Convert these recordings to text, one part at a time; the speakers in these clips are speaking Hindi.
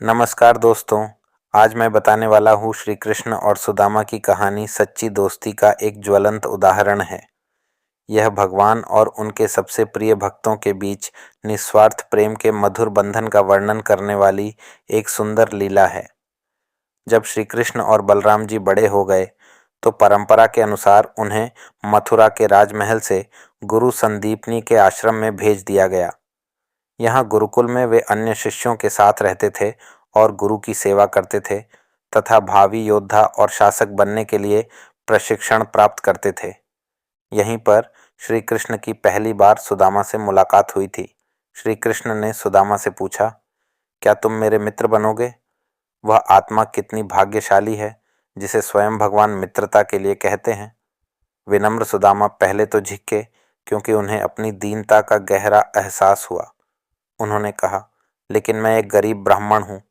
नमस्कार दोस्तों। आज मैं बताने वाला हूँ श्री कृष्ण और सुदामा की कहानी सच्ची दोस्ती का एक ज्वलंत उदाहरण है। यह भगवान और उनके सबसे प्रिय भक्तों के बीच निस्वार्थ प्रेम के मधुर बंधन का वर्णन करने वाली एक सुंदर लीला है। जब श्री कृष्ण और बलराम जी बड़े हो गए तो परंपरा के अनुसार उन्हें मथुरा के राजमहल से गुरु संदीपनी के आश्रम में भेज दिया गया। यहाँ गुरुकुल में वे अन्य शिष्यों के साथ रहते थे और गुरु की सेवा करते थे तथा भावी योद्धा और शासक बनने के लिए प्रशिक्षण प्राप्त करते थे। यहीं पर श्री कृष्ण की पहली बार सुदामा से मुलाकात हुई थी। श्री कृष्ण ने सुदामा से पूछा, क्या तुम मेरे मित्र बनोगे? वह आत्मा कितनी भाग्यशाली है जिसे स्वयं भगवान मित्रता के लिए कहते हैं। विनम्र सुदामा पहले तो झिझके क्योंकि उन्हें अपनी दीनता का गहरा एहसास हुआ। उन्होंने कहा, लेकिन मैं एक गरीब ब्राह्मण हूँ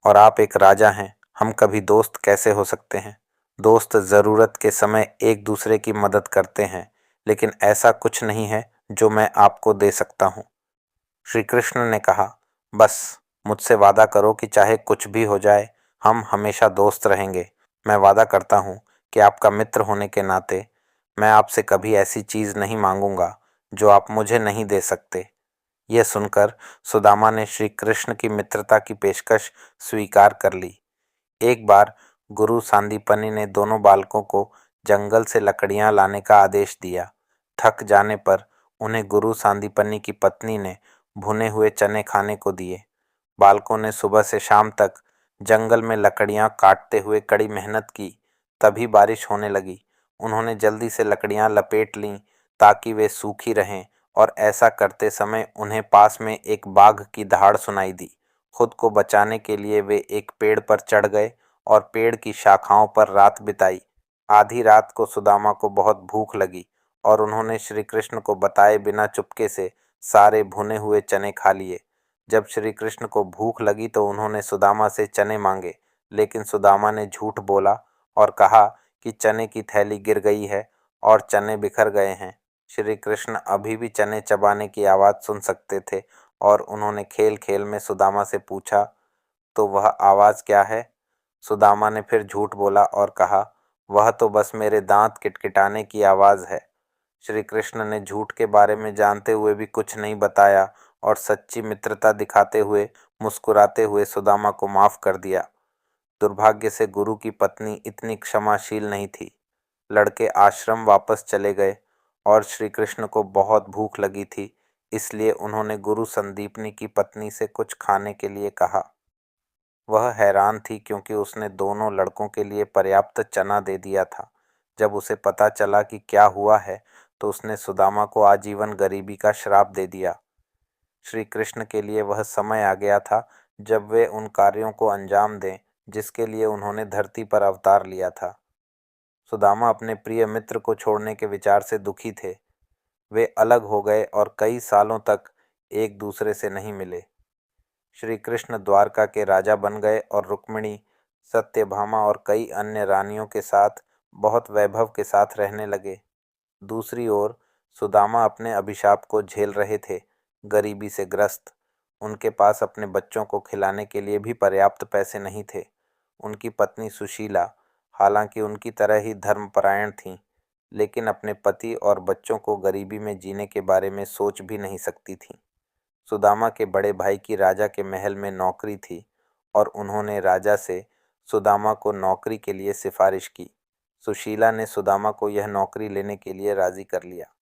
और आप एक राजा हैं, हम कभी दोस्त कैसे हो सकते हैं? दोस्त ज़रूरत के समय एक दूसरे की मदद करते हैं, लेकिन ऐसा कुछ नहीं है जो मैं आपको दे सकता हूँ। श्री कृष्ण ने कहा, बस मुझसे वादा करो कि चाहे कुछ भी हो जाए हम हमेशा दोस्त रहेंगे। मैं वादा करता हूँ कि आपका मित्र होने के नाते मैं आपसे कभी ऐसी चीज़ नहीं मांगूंगा जो आप मुझे नहीं दे सकते। यह सुनकर सुदामा ने श्री कृष्ण की मित्रता की पेशकश स्वीकार कर ली। एक बार गुरु सांदीपनि ने दोनों बालकों को जंगल से लकड़ियां लाने का आदेश दिया। थक जाने पर उन्हें गुरु सांदीपनि की पत्नी ने भुने हुए चने खाने को दिए। बालकों ने सुबह से शाम तक जंगल में लकड़ियां काटते हुए कड़ी मेहनत की। तभी बारिश होने लगी। उन्होंने जल्दी से लकड़ियां लपेट लीं ताकि वे सूखी रहें और ऐसा करते समय उन्हें पास में एक बाघ की दहाड़ सुनाई दी। खुद को बचाने के लिए वे एक पेड़ पर चढ़ गए और पेड़ की शाखाओं पर रात बिताई। आधी रात को सुदामा को बहुत भूख लगी और उन्होंने श्री कृष्ण को बताए बिना चुपके से सारे भुने हुए चने खा लिए। जब श्री कृष्ण को भूख लगी तो उन्होंने सुदामा से चने मांगे, लेकिन सुदामा ने झूठ बोला और कहा कि चने की थैली गिर गई है और चने बिखर गए हैं। श्री कृष्ण अभी भी चने चबाने की आवाज़ सुन सकते थे और उन्होंने खेल खेल में सुदामा से पूछा, तो वह आवाज़ क्या है? सुदामा ने फिर झूठ बोला और कहा, वह तो बस मेरे दांत किटकिटाने की आवाज़ है। श्री कृष्ण ने झूठ के बारे में जानते हुए भी कुछ नहीं बताया और सच्ची मित्रता दिखाते हुए मुस्कुराते हुए सुदामा को माफ कर दिया। दुर्भाग्य से गुरु की पत्नी इतनी क्षमाशील नहीं थी। लड़के आश्रम वापस चले गए और श्री कृष्ण को बहुत भूख लगी थी, इसलिए उन्होंने गुरु संदीपनी की पत्नी से कुछ खाने के लिए कहा। वह हैरान थी क्योंकि उसने दोनों लड़कों के लिए पर्याप्त चना दे दिया था। जब उसे पता चला कि क्या हुआ है तो उसने सुदामा को आजीवन गरीबी का श्राप दे दिया। श्री कृष्ण के लिए वह समय आ गया था जब वे उन कार्यों को अंजाम दें जिसके लिए उन्होंने धरती पर अवतार लिया था। सुदामा अपने प्रिय मित्र को छोड़ने के विचार से दुखी थे। वे अलग हो गए और कई सालों तक एक दूसरे से नहीं मिले। श्री कृष्ण द्वारका के राजा बन गए और रुक्मिणी, सत्यभामा और कई अन्य रानियों के साथ बहुत वैभव के साथ रहने लगे। दूसरी ओर सुदामा अपने अभिशाप को झेल रहे थे, गरीबी से ग्रस्त। उनके पास अपने बच्चों को खिलाने के लिए भी पर्याप्त पैसे नहीं थे। उनकी पत्नी सुशीला, हालांकि उनकी तरह ही धर्मपरायण थीं, लेकिन अपने पति और बच्चों को गरीबी में जीने के बारे में सोच भी नहीं सकती थीं। सुदामा के बड़े भाई की राजा के महल में नौकरी थी और उन्होंने राजा से सुदामा को नौकरी के लिए सिफारिश की। सुशीला ने सुदामा को यह नौकरी लेने के लिए राजी कर लिया।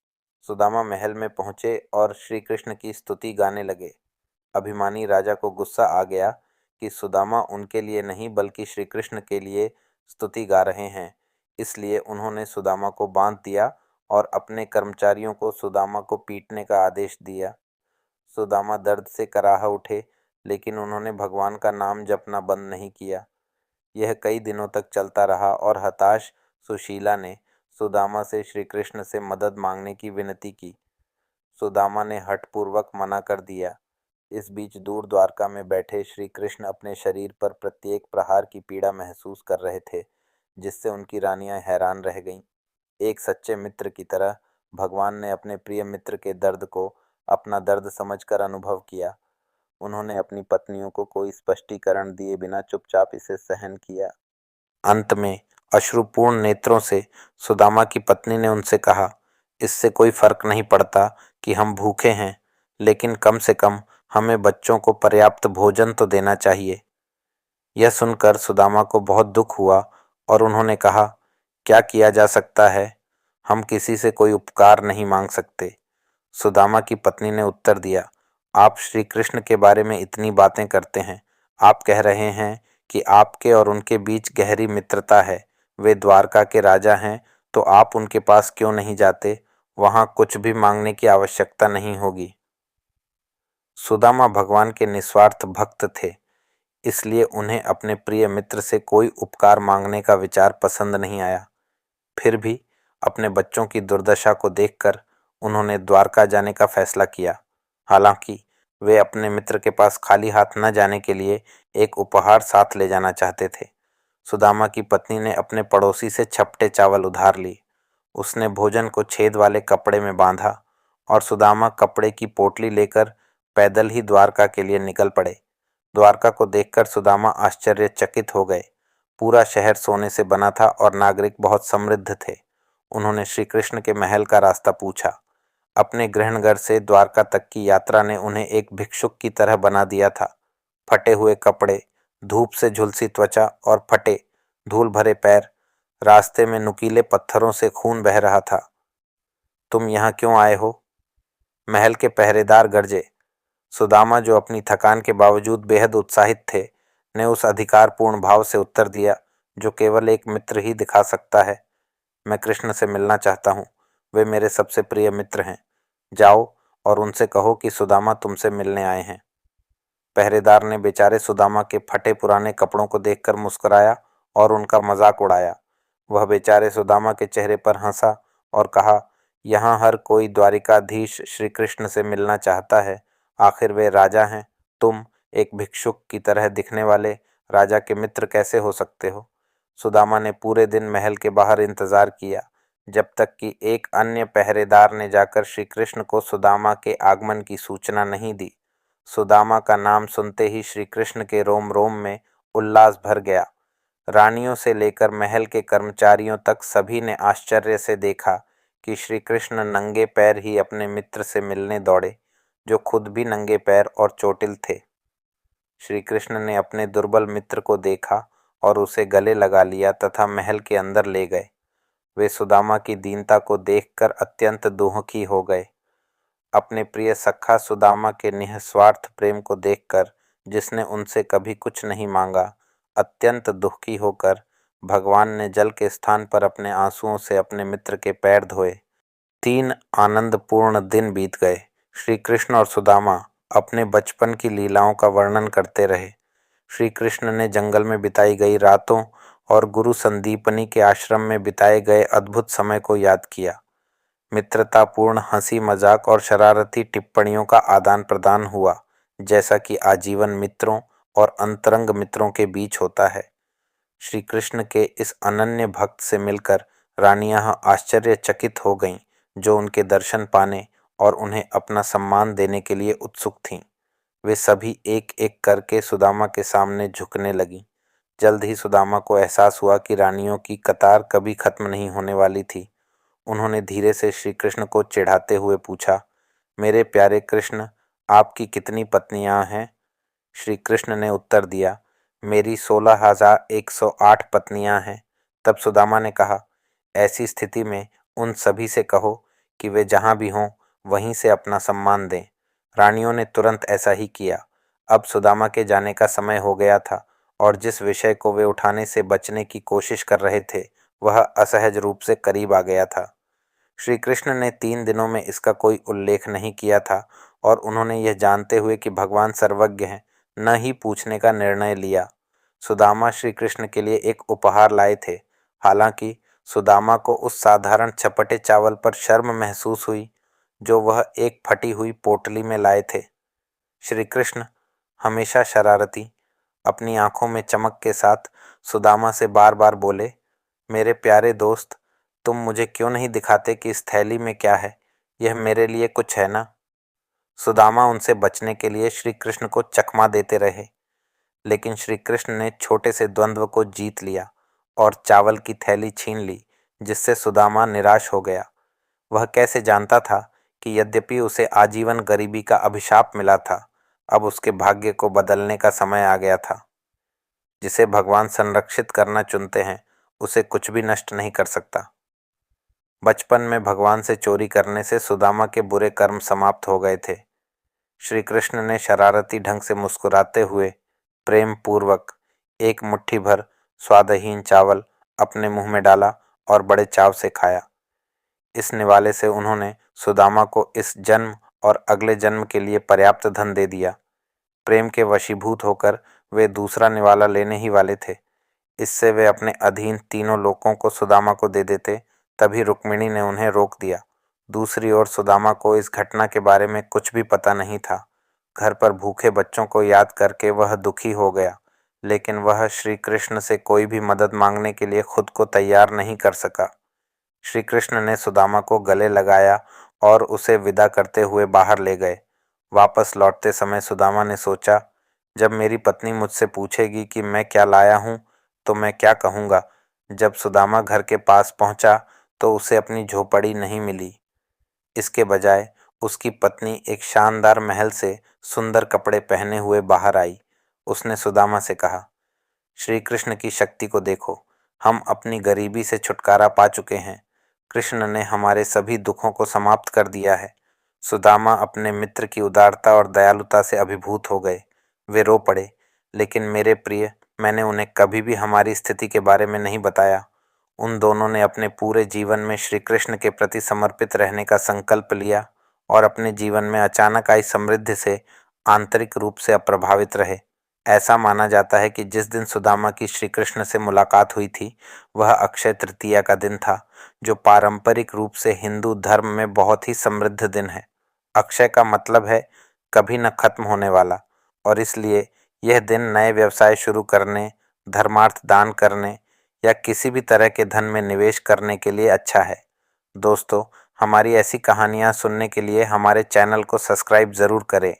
सुदामा महल में पहुंचे और श्री कृष्ण की स्तुति गाने लगे। अभिमानी राजा को गुस्सा आ गया कि सुदामा उनके लिए नहीं बल्कि श्री कृष्ण के लिए स्तुति गा रहे हैं। इसलिए उन्होंने सुदामा को बांध दिया और अपने कर्मचारियों को सुदामा को पीटने का आदेश दिया। सुदामा दर्द से कराह उठे, लेकिन उन्होंने भगवान का नाम जपना बंद नहीं किया। यह कई दिनों तक चलता रहा और हताश सुशीला ने सुदामा से श्री कृष्ण से मदद मांगने की विनती की। सुदामा ने हठपूर्वक मना कर दिया। इस बीच दूर द्वारका में बैठे श्री कृष्ण अपने शरीर पर प्रत्येक प्रहार की पीड़ा महसूस कर रहे थे, जिससे उनकी रानियां हैरान रह गईं। एक सच्चे मित्र की तरह भगवान ने अपने प्रिय मित्र के दर्द को अपना दर्द समझकर अनुभव किया। उन्होंने अपनी पत्नियों को कोई स्पष्टीकरण दिए बिना चुपचाप इसे सहन किया। अंत में अश्रुपूर्ण नेत्रों से सुदामा की पत्नी ने उनसे कहा, इससे कोई फर्क नहीं पड़ता कि हम भूखे हैं, लेकिन कम से कम हमें बच्चों को पर्याप्त भोजन तो देना चाहिए। यह सुनकर सुदामा को बहुत दुख हुआ और उन्होंने कहा, क्या किया जा सकता है, हम किसी से कोई उपकार नहीं मांग सकते। सुदामा की पत्नी ने उत्तर दिया, आप श्री कृष्ण के बारे में इतनी बातें करते हैं, आप कह रहे हैं कि आपके और उनके बीच गहरी मित्रता है, वे द्वारका के राजा हैं, तो आप उनके पास क्यों नहीं जाते, वहां कुछ भी मांगने की आवश्यकता नहीं होगी। सुदामा भगवान के निस्वार्थ भक्त थे, इसलिए उन्हें अपने प्रिय मित्र से कोई उपकार मांगने का विचार पसंद नहीं आया। फिर भी अपने बच्चों की दुर्दशा को देखकर उन्होंने द्वारका जाने का फैसला किया। हालांकि वे अपने मित्र के पास खाली हाथ न जाने के लिए एक उपहार साथ ले जाना चाहते थे। सुदामा की पत्नी ने अपने पड़ोसी से छपटे चावल उधार ली। उसने भोजन को छेद वाले कपड़े में बांधा और सुदामा कपड़े की पोटली लेकर पैदल ही द्वारका के लिए निकल पड़े। द्वारका को देखकर सुदामा आश्चर्यचकित हो गए। पूरा शहर सोने से बना था और नागरिक बहुत समृद्ध थे। उन्होंने श्री कृष्ण के महल का रास्ता पूछा। अपने गृहनगर से द्वारका तक की यात्रा ने उन्हें एक भिक्षुक की तरह बना दिया था। फटे हुए कपड़े, धूप से झुलसी त्वचा और फटे धूल भरे पैर, रास्ते में नुकीले पत्थरों से खून बह रहा था। तुम यहाँ क्यों आए हो? महल के पहरेदार गरजे। सुदामा, जो अपनी थकान के बावजूद बेहद उत्साहित थे, ने उस अधिकारपूर्ण भाव से उत्तर दिया जो केवल एक मित्र ही दिखा सकता है। मैं कृष्ण से मिलना चाहता हूँ, वे मेरे सबसे प्रिय मित्र हैं। जाओ और उनसे कहो कि सुदामा तुमसे मिलने आए हैं। पहरेदार ने बेचारे सुदामा के फटे पुराने कपड़ों को देखकर मुस्कुराया और उनका मजाक उड़ाया। वह बेचारे सुदामा के चेहरे पर हंसा और कहा, यहाँ हर कोई द्वारिकाधीश श्री कृष्ण से मिलना चाहता है, आखिर वे राजा हैं। तुम एक भिक्षुक की तरह दिखने वाले राजा के मित्र कैसे हो सकते हो? सुदामा ने पूरे दिन महल के बाहर इंतजार किया, जब तक कि एक अन्य पहरेदार ने जाकर श्री कृष्ण को सुदामा के आगमन की सूचना नहीं दी। सुदामा का नाम सुनते ही श्री कृष्ण के रोम रोम में उल्लास भर गया। रानियों से लेकर महल के कर्मचारियों तक सभी ने आश्चर्य से देखा कि श्री कृष्ण नंगे पैर ही अपने मित्र से मिलने दौड़े, जो खुद भी नंगे पैर और चोटिल थे। श्री कृष्ण ने अपने दुर्बल मित्र को देखा और उसे गले लगा लिया तथा महल के अंदर ले गए। वे सुदामा की दीनता को देखकर अत्यंत दुखी हो गए। अपने प्रिय सखा सुदामा के निस्वार्थ प्रेम को देखकर, जिसने उनसे कभी कुछ नहीं मांगा, अत्यंत दुखी होकर भगवान ने जल के स्थान पर अपने आंसुओं से अपने मित्र के पैर धोए। 3 आनंदपूर्ण दिन बीत गए। श्री कृष्ण और सुदामा अपने बचपन की लीलाओं का वर्णन करते रहे। श्री कृष्ण ने जंगल में बिताई गई रातों और गुरु संदीपनी के आश्रम में बिताए गए अद्भुत समय को याद किया। मित्रतापूर्ण हंसी मजाक और शरारती टिप्पणियों का आदान प्रदान हुआ, जैसा कि आजीवन मित्रों और अंतरंग मित्रों के बीच होता है। श्री कृष्ण के इस अनन्य भक्त से मिलकर रानियां आश्चर्यचकित हो गईं, जो उनके दर्शन पाने और उन्हें अपना सम्मान देने के लिए उत्सुक थीं। वे सभी एक एक करके सुदामा के सामने झुकने लगीं। जल्द ही सुदामा को एहसास हुआ कि रानियों की कतार कभी खत्म नहीं होने वाली थी। उन्होंने धीरे से श्री कृष्ण को चिढ़ाते हुए पूछा, मेरे प्यारे कृष्ण, आपकी कितनी पत्नियां हैं? श्री कृष्ण ने उत्तर दिया, मेरी 16,108 पत्नियां हैं। तब सुदामा ने कहा, ऐसी स्थिति में उन सभी से कहो कि वे जहाँ भी हों वहीं से अपना सम्मान दें। रानियों ने तुरंत ऐसा ही किया। अब सुदामा के जाने का समय हो गया था और जिस विषय को वे उठाने से बचने की कोशिश कर रहे थे, वह असहज रूप से करीब आ गया था। श्री कृष्ण ने 3 दिनों में इसका कोई उल्लेख नहीं किया था और उन्होंने यह जानते हुए कि भगवान सर्वज्ञ हैं, न ही पूछने का निर्णय लिया। सुदामा श्री कृष्ण के लिए एक उपहार लाए थे। हालांकि सुदामा को उस साधारण चपटे चावल पर शर्म महसूस हुई जो वह एक फटी हुई पोटली में लाए थे। श्री कृष्ण, हमेशा शरारती, अपनी आंखों में चमक के साथ सुदामा से बार बार बोले, मेरे प्यारे दोस्त, तुम मुझे क्यों नहीं दिखाते कि इस थैली में क्या है? यह मेरे लिए कुछ है ना? सुदामा उनसे बचने के लिए श्री कृष्ण को चकमा देते रहे, लेकिन श्री कृष्ण ने छोटे से द्वंद्व को जीत लिया और चावल की थैली छीन ली, जिससे सुदामा निराश हो गया। वह कैसे जानता था कि यद्यपि उसे आजीवन गरीबी का अभिशाप मिला था, अब उसके भाग्य को बदलने का समय आ गया था। जिसे भगवान संरक्षित करना चुनते हैं, उसे कुछ भी नष्ट नहीं कर सकता। बचपन में भगवान से चोरी करने से सुदामा के बुरे कर्म समाप्त हो गए थे। श्री कृष्ण ने शरारती ढंग से मुस्कुराते हुए प्रेम पूर्वक एक मुट्ठी भर स्वादहीन चावल अपने मुंह में डाला और बड़े चाव से खाया। इस निवाले से उन्होंने सुदामा को इस जन्म और अगले जन्म के लिए पर्याप्त धन दे दिया। प्रेम के वशीभूत होकर वे दूसरा निवाला लेने ही वाले थे। इससे वे अपने अधीन तीनों लोकों को सुदामा को दे देते, तभी रुक्मिणी ने उन्हें रोक दिया। दूसरी ओर सुदामा को इस घटना के बारे में कुछ भी पता नहीं था। घर पर भूखे बच्चों को याद करके वह दुखी हो गया, लेकिन वह श्री कृष्ण से कोई भी मदद मांगने के लिए खुद को तैयार नहीं कर सका। श्री कृष्ण ने सुदामा को गले लगाया और उसे विदा करते हुए बाहर ले गए। वापस लौटते समय सुदामा ने सोचा, जब मेरी पत्नी मुझसे पूछेगी कि मैं क्या लाया हूँ तो मैं क्या कहूँगा। जब सुदामा घर के पास पहुँचा तो उसे अपनी झोपड़ी नहीं मिली। इसके बजाय उसकी पत्नी एक शानदार महल से सुंदर कपड़े पहने हुए बाहर आई। उसने सुदामा से कहा, श्री कृष्ण की शक्ति को देखो, हम अपनी गरीबी से छुटकारा पा चुके हैं। कृष्ण ने हमारे सभी दुखों को समाप्त कर दिया है। सुदामा अपने मित्र की उदारता और दयालुता से अभिभूत हो गए। वे रो पड़े, लेकिन मेरे प्रिय, मैंने उन्हें कभी भी हमारी स्थिति के बारे में नहीं बताया। उन दोनों ने अपने पूरे जीवन में श्री कृष्ण के प्रति समर्पित रहने का संकल्प लिया और अपने जीवन में अचानक आई समृद्धि से आंतरिक रूप से अप्रभावित रहे। ऐसा माना जाता है कि जिस दिन सुदामा की श्री कृष्ण से मुलाकात हुई थी, वह अक्षय तृतीया का दिन था, जो पारंपरिक रूप से हिंदू धर्म में बहुत ही समृद्ध दिन है। अक्षय का मतलब है कभी न खत्म होने वाला, और इसलिए यह दिन नए व्यवसाय शुरू करने, धर्मार्थ दान करने या किसी भी तरह के धन में निवेश करने के लिए अच्छा है। दोस्तों, हमारी ऐसी कहानियाँ सुनने के लिए हमारे चैनल को सब्सक्राइब ज़रूर करें।